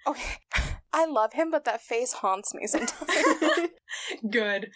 Okay, I love him, but that face haunts me sometimes. Good.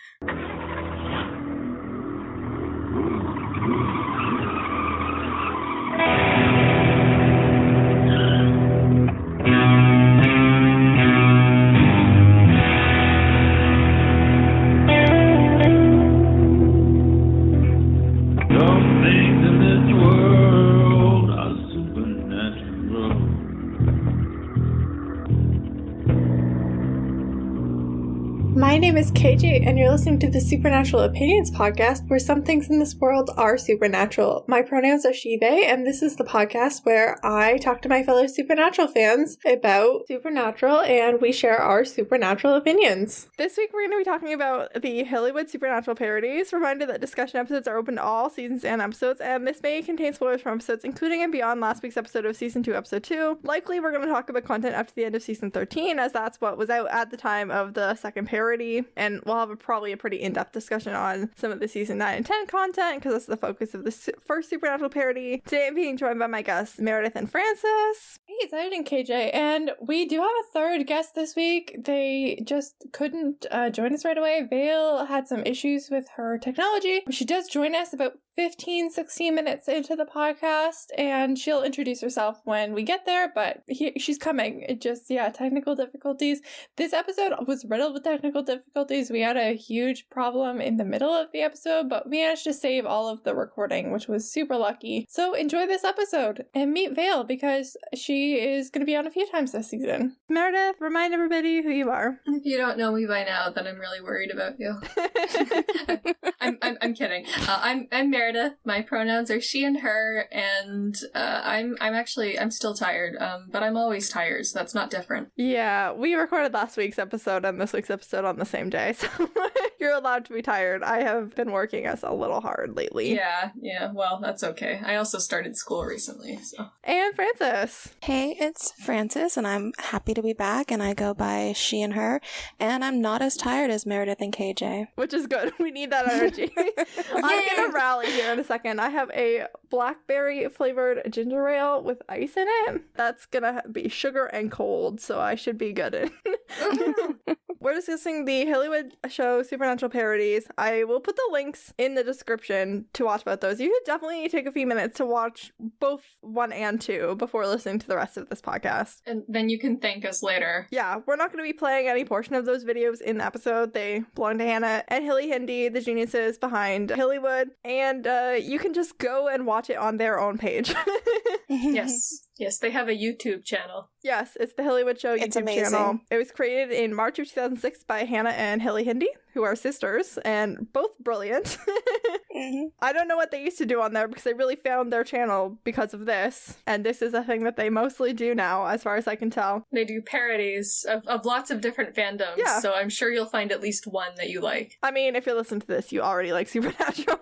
My name is KJ, and you're listening to the Supernatural Opinions podcast, where some things in this world are supernatural. My pronouns are she, they, and this is the podcast where I talk to my fellow Supernatural fans about Supernatural, and we share our Supernatural opinions. This week, we're going to be talking about the Hillywood Supernatural Parodies. Reminder that discussion episodes are open to all seasons and episodes, and this may contain spoilers from episodes including and beyond last week's episode of Season 2, Episode 2. Likely, we're going to talk about content up to the end of Season 13, as that's what was out at the time of the second parody. And we'll have probably a pretty in-depth discussion on some of the season 9 and 10 content because that's the focus of the first Supernatural parody. Today I'm being joined by my guests Meredith and Francis. Hey, it's Iden and KJ, and we do have a third guest this week. They just couldn't join us right away. Vail had some issues with her technology. She does join us about 15-16 minutes into the podcast, and she'll introduce herself when we get there, but she's coming. It just, technical difficulties. This episode was riddled with technical difficulties. We had a huge problem in the middle of the episode, but we managed to save all of the recording, which was super lucky. So enjoy this episode and meet Vail, because she is going to be on a few times this season. Meredith, remind everybody who you are. If you don't know me by now, then I'm really worried about you. I'm kidding. I'm Meredith. My pronouns are she and her, and I'm still tired. But I'm always tired, so that's not different. Yeah, we recorded last week's episode and this week's episode on the same day, so you're allowed to be tired. I have been working us a little hard lately. Yeah, well, that's okay. I also started school recently, so. And Francis. Hey, it's Francis, and I'm happy to be back, and I go by she and her, and I'm not as tired as Meredith and KJ. Which is good. We need that energy. I'm gonna rally here in a second. I have a blackberry flavored ginger ale with ice in it. That's gonna be sugar and cold, so I should be good. We're discussing the Hillywood show Supernatural Parodies. I will put the links in the description to watch about those. You could definitely take a few minutes to watch both 1 and 2 before listening to the rest of this podcast. And then you can thank us later. Yeah, we're not going to be playing any portion of those videos in the episode. They belong to Hannah and Hilly Hindi, the geniuses behind Hillywood, and you can just go and watch it on their own page. Yes, they have a YouTube channel. Yes, it's the Hillywood Show YouTube channel. It was created in March of 2006 by Hannah and Hilly Hindi, who are sisters, and both brilliant. I don't know what they used to do on there because they really found their channel because of this, and this is a thing that they mostly do now, as far as I can tell. They do parodies of lots of different fandoms, so I'm sure you'll find at least one that you like. I mean, if you listen to this, you already like Supernatural.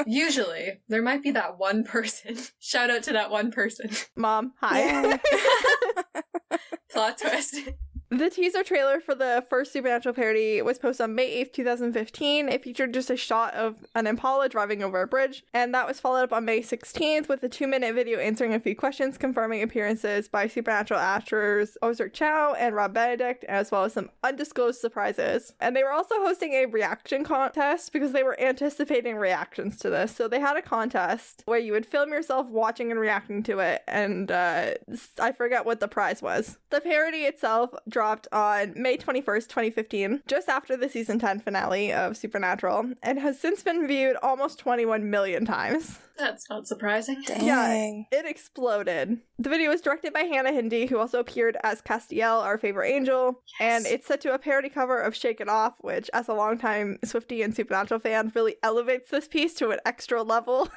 Usually. There might be that one person. Shout out to that one person. Mom, hi. Plot twist. The teaser trailer for the first Supernatural parody was posted on May 8th, 2015. It featured just a shot of an Impala driving over a bridge, and that was followed up on May 16th with a 2-minute video answering a few questions, confirming appearances by Supernatural actors Ozark Chow and Rob Benedict, as well as some undisclosed surprises. And they were also hosting a reaction contest because they were anticipating reactions to this. So they had a contest where you would film yourself watching and reacting to it, and I forget what the prize was. The parody itself dropped on May 21st, 2015, just after the season 10 finale of Supernatural, and has since been viewed almost 21 million times. That's not surprising. Dang. Yeah, it exploded. The video was directed by Hannah Hindi, who also appeared as Castiel, our favorite angel, and it's set to a parody cover of Shake It Off, which, as a longtime Swiftie and Supernatural fan, really elevates this piece to an extra level.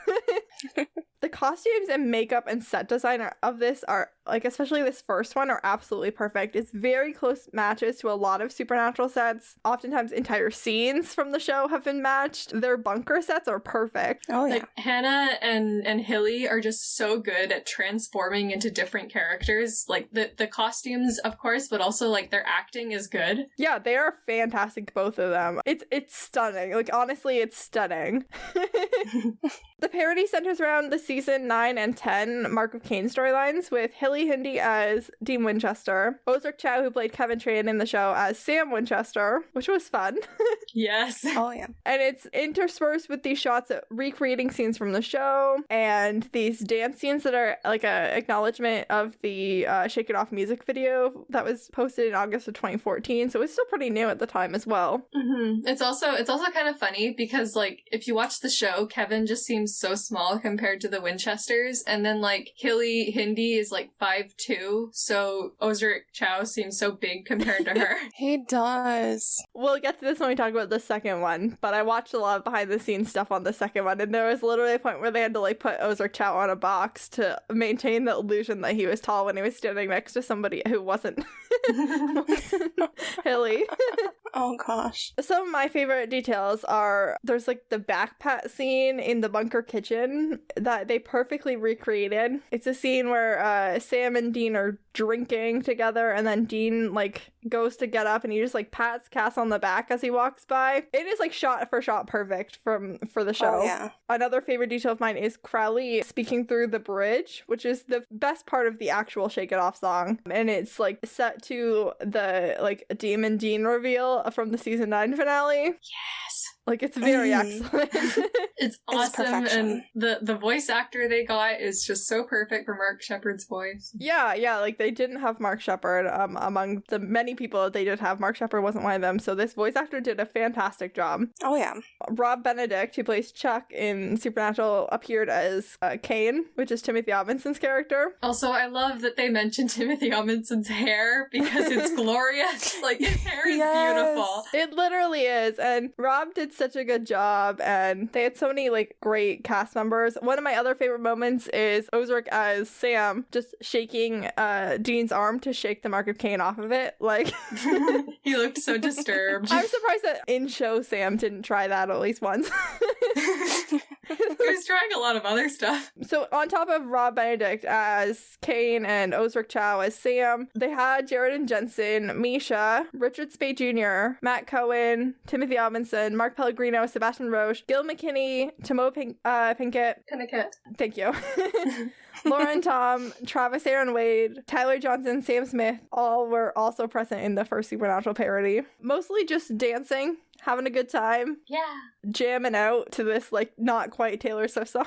The costumes and makeup and set design of this are, like, especially this first one, are absolutely perfect. It's very close matches to a lot of Supernatural sets. Oftentimes, entire scenes from the show have been matched. Their bunker sets are perfect. Oh, yeah. Like, Hannah and Hilly are just so good at transforming into different characters. Like, the costumes, of course, but also, like, their acting is good. Yeah, they are fantastic, both of them. It's stunning. Like, honestly, it's stunning. The parody centers around the season 9 and 10 Mark of Cain storylines, with Hilly Hilly Hindi as Dean Winchester, Ozark Chow, who played Kevin Tran in the show, as Sam Winchester, which was fun. Yes. Oh, yeah. And it's interspersed with these shots of recreating scenes from the show and these dance scenes that are like a acknowledgement of the Shake It Off music video that was posted in August of 2014. So it's still pretty new at the time as well. Mm-hmm. It's also kind of funny because, like, if you watch the show, Kevin just seems so small compared to the Winchesters, and then like Hilly Hindi is like 5'2", so Ozark Chow seems so big compared to her. He does. We'll get to this when we talk about the second one, but I watched a lot of behind the scenes stuff on the second one, and there was literally a point where they had to like put Ozark Chow on a box to maintain the illusion that he was tall when he was standing next to somebody who wasn't Hilly. Oh gosh. Some of my favorite details are there's like the backpat scene in the bunker kitchen that they perfectly recreated. It's a scene where Sam and Dean are drinking together, and then Dean like goes to get up and he just like pats Cass on the back as he walks by. It is like shot for shot perfect for the show. Oh, yeah. Another favorite detail of mine is Crowley speaking through the bridge, which is the best part of the actual Shake It Off song, and it's like set to the like Demon Dean reveal from the season 9 finale. Yes. Like, it's very excellent. It's awesome, and the voice actor they got is just so perfect for Mark Shepard's voice. Yeah, like, they didn't have Mark Shepard. Among the many people that they did have, Mark Shepard wasn't one of them, so this voice actor did a fantastic job. Oh, yeah. Rob Benedict, who plays Chuck in Supernatural, appeared as Kane, which is Timothy Robinson's character. Also, I love that they mentioned Timothy Robinson's hair, because it's glorious. Like, his hair is beautiful. It literally is, and Rob did such a good job, and they had so many like great cast members. One of my other favorite moments is Ozark as Sam just shaking Dean's arm to shake the mark of Cain off of it. Like, he looked so disturbed. I'm surprised that in show Sam didn't try that at least once. He was trying a lot of other stuff. So on top of Rob Benedict as Cain and Ozark Chow as Sam, they had Jared and Jensen, Misha, Richard Spade Jr., Matt Cohen, Timothy Robinson, Mark Pellegrino, Sebastian Roche, Gil McKinney, Timo Pinkett. Thank you. Lauren Tom, Travis Aaron Wade, Tyler Johnson, Sam Smith, all were also present in the first Supernatural parody. Mostly just dancing, having a good time. Yeah. Jamming out to this, like, not quite Taylor Swift song.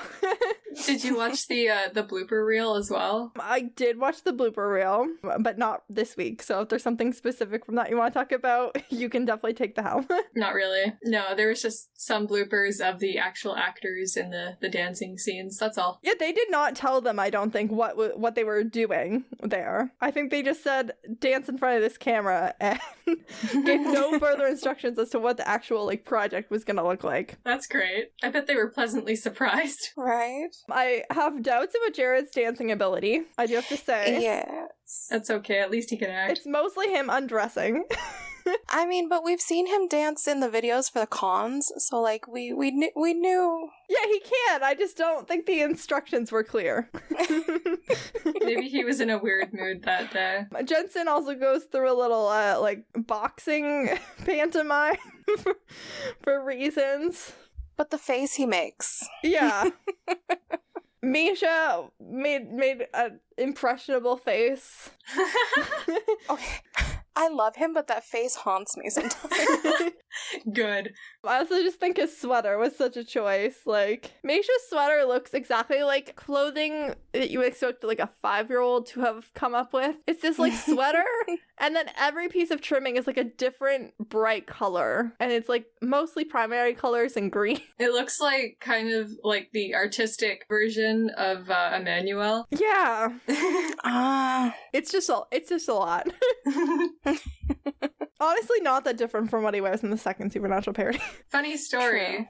Did you watch the blooper reel as well? I did watch the blooper reel, but not this week. So if there's something specific from that you want to talk about, you can definitely take the helm. Not really. No, there was just some bloopers of the actual actors in the dancing scenes. That's all. Yeah, they did not tell them, I don't think, what they were doing there. I think they just said, dance in front of this camera, and gave no further instructions as to what the actual, like, project was gonna look like. That's great. I bet they were pleasantly surprised. Right? I have doubts about Jared's dancing ability, I do have to say. Yes. That's okay. At least he can act. It's mostly him undressing. I mean, but we've seen him dance in the videos for the cons, so like we knew. Yeah, he can. I just don't think the instructions were clear. Maybe he was in a weird mood that day. Jensen also goes through a little like boxing pantomime for reasons. But the face he makes. Yeah. Misha made an impressionable face. Okay. I love him, but that face haunts me sometimes. Good. I also just think his sweater was such a choice. Like, Misha's sweater looks exactly like clothing that you expect like a 5-year-old to have come up with. It's this like sweater, and then every piece of trimming is like a different bright color, and it's like mostly primary colors and green. It looks like kind of like the artistic version of Emmanuel. Yeah. Ah. It's just a lot. Honestly, not that different from what he wears in the second Supernatural parody. Funny story.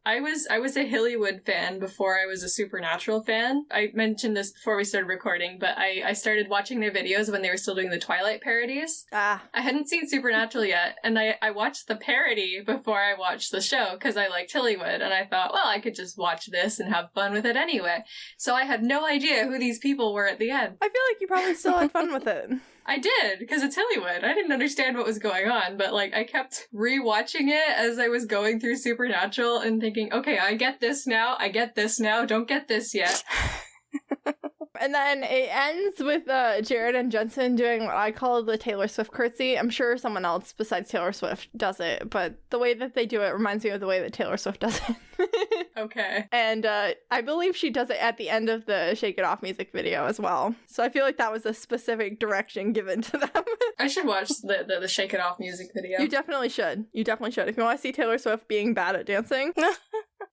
I was a Hillywood fan before I was a Supernatural fan. I mentioned this before we started recording, but I started watching their videos when they were still doing the Twilight parodies. I hadn't seen Supernatural yet, and I watched the parody before I watched the show because I liked Hillywood, and I thought, well, I could just watch this and have fun with it anyway. So I had no idea who these people were at the end. I feel like you probably still had fun with it. I did, because it's Hillywood. I didn't understand what was going on, but like I kept rewatching it as I was going through Supernatural and thinking, okay, I get this now, don't get this yet. And then it ends with Jared and Jensen doing what I call the Taylor Swift curtsy. I'm sure someone else besides Taylor Swift does it, but the way that they do it reminds me of the way that Taylor Swift does it. Okay. And I believe she does it at the end of the Shake It Off music video as well. So I feel like that was a specific direction given to them. I should watch the Shake It Off music video. You definitely should. You definitely should. If you want to see Taylor Swift being bad at dancing.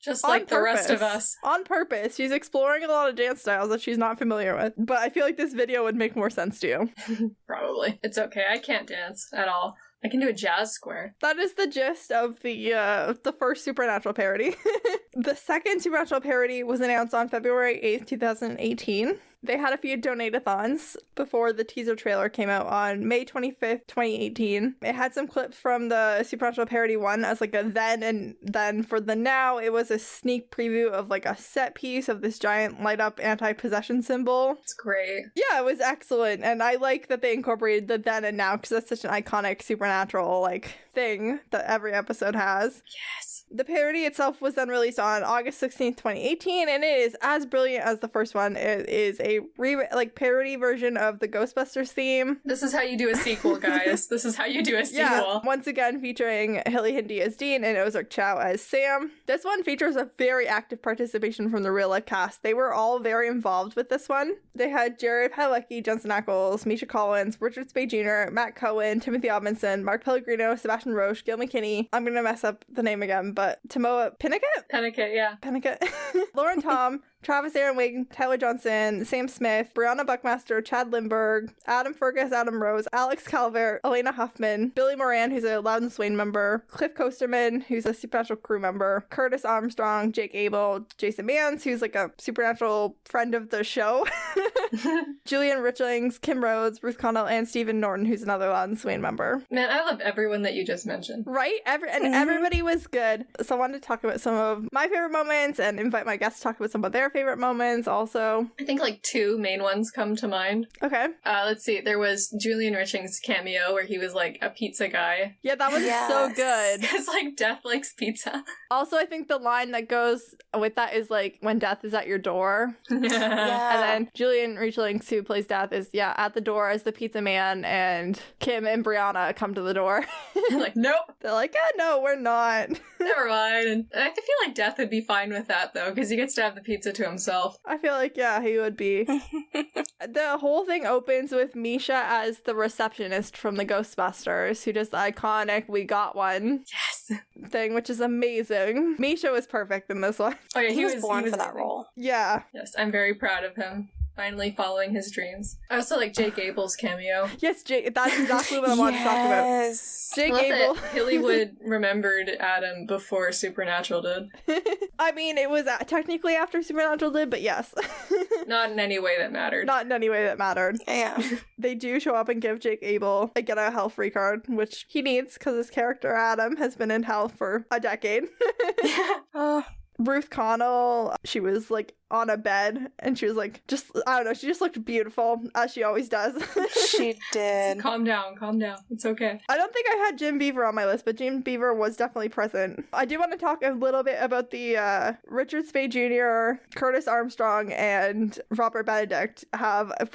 Just like the rest of us. On purpose. She's exploring a lot of dance styles that she's not familiar with. But I feel like this video would make more sense to you. Probably. It's okay. I can't dance at all. I can do a jazz square. That is the gist of the first Supernatural parody. The second Supernatural parody was announced on February 8th, 2018. They had a few donate-a-thons before the teaser trailer came out on May 25th, 2018. It had some clips from the Supernatural Parody One as like a then, and then for the now, it was a sneak preview of like a set piece of this giant light-up anti-possession symbol. It's great. Yeah, it was excellent, and I like that they incorporated the then and now because that's such an iconic Supernatural like thing that every episode has. Yes. The parody itself was then released on August 16th, 2018, and it is as brilliant as the first one. It is a parody version of the Ghostbusters theme. This is how you do a sequel, guys. This is how you do a sequel. Yeah, once again featuring Hilly Hindi as Dean and Ozark Chow as Sam. This one features a very active participation from the real-life cast. They were all very involved with this one. They had Jared Padalecki, Jensen Ackles, Misha Collins, Richard Spade Jr., Matt Cohen, Timothy Robinson, Mark Pellegrino, Sebastian Roche, Gil McKinney. I'm gonna mess up the name again, but Tomoa Pennicott, yeah. Lauren Tom, Travis Aaron Wig, Tyler Johnson, Sam Smith, Brianna Buckmaster, Chad Lindberg, Adam Fergus, Adam Rose, Alex Calvert, Elena Huffman, Billy Moran, who's a Loudon Swain member, Cliff Costerman, who's a Supernatural crew member, Curtis Armstrong, Jake Abel, Jason Mans, who's like a Supernatural friend of the show, Julian Richlings, Kim Rhodes, Ruth Connell, and Stephen Norton, who's another Loudon Swain member. Man, I love everyone that you just mentioned. Right? Everybody was good. So I wanted to talk about some of my favorite moments and invite my guests to talk about some of their favorite moments also. I think like two main ones come to mind. Okay. Let's see. There was Julian Richings' cameo where he was like a pizza guy. Yeah, that was so good. Because like Death likes pizza. Also, I think the line that goes with that is like when Death is at your door. Yeah. And then Julian Richlings, who plays Death, is at the door as the pizza man, and Kim and Brianna come to the door. Like, nope. They're like, no, we're not. Never mind. And I feel like Death would be fine with that though, because he gets to have the pizza to himself. I feel like, yeah, he would be. The whole thing opens with Misha as the receptionist from the Ghostbusters, who does the iconic "We Got One" thing, which is amazing. Misha was perfect in this one. Oh yeah, he was born for that role. Yeah. Yes, I'm very proud of him. Finally following his dreams. I also like Jake Abel's cameo. Yes, Jake. That's exactly what I wanted to talk about. Jake Abel. Hillywood remembered Adam before Supernatural did. I mean, it was technically after Supernatural did, but yes. Not in any way that mattered. Not in any way that mattered. Yeah. They do show up and give Jake Abel a get out of hell free card, which he needs because his character Adam has been in hell for a decade. Ruth Connell, she was like on a bed and she was like, I don't know, she just looked beautiful, as she always does. She did. Calm down. It's okay. I don't think I had Jim Beaver on my list, but Jim Beaver was definitely present. I do want to talk a little bit about the Richard Spade Jr., Curtis Armstrong, and Robert Benedict have a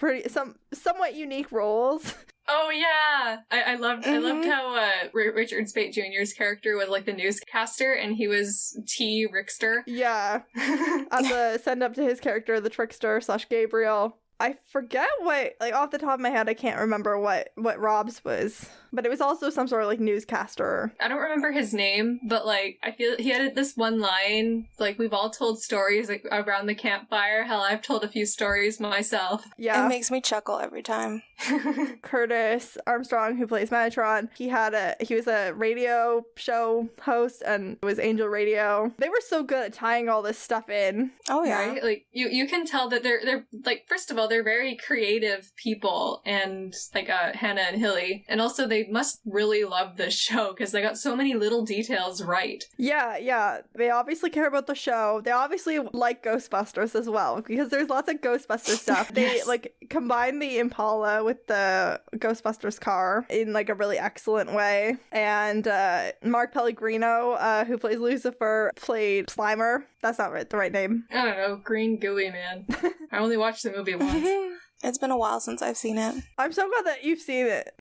somewhat unique roles. Oh yeah, I loved how Richard Spate Jr.'s character was like the newscaster, and he was T. Rickster. Yeah, as a send up to his character, the Trickster / Gabriel. I forget what, like off the top of my head, I can't remember what Rob's was, but it was also some sort of like newscaster. I don't remember his name, but like I feel he had this one line, like we've all told stories like around the campfire. Hell, I've told a few stories myself. Yeah, it makes me chuckle every time. Curtis Armstrong, who plays Metatron, he was a radio show host and it was Angel Radio. They were so good at tying all this stuff in. Oh yeah, right? Like you can tell that they're like, first of all, they're very creative people, and like Hannah and Hilly, and also they must really love this show because they got so many little details right. Yeah, they obviously care about the show. They obviously like Ghostbusters as well because there's lots of Ghostbuster stuff. They like combine the Impala with the Ghostbusters car in like a really excellent way. And Mark Pellegrino, who plays Lucifer, played Slimer. That's not the right name. I don't know, green gooey man. I only watched the movie once. It's been a while since I've seen it. I'm so glad that you've seen it.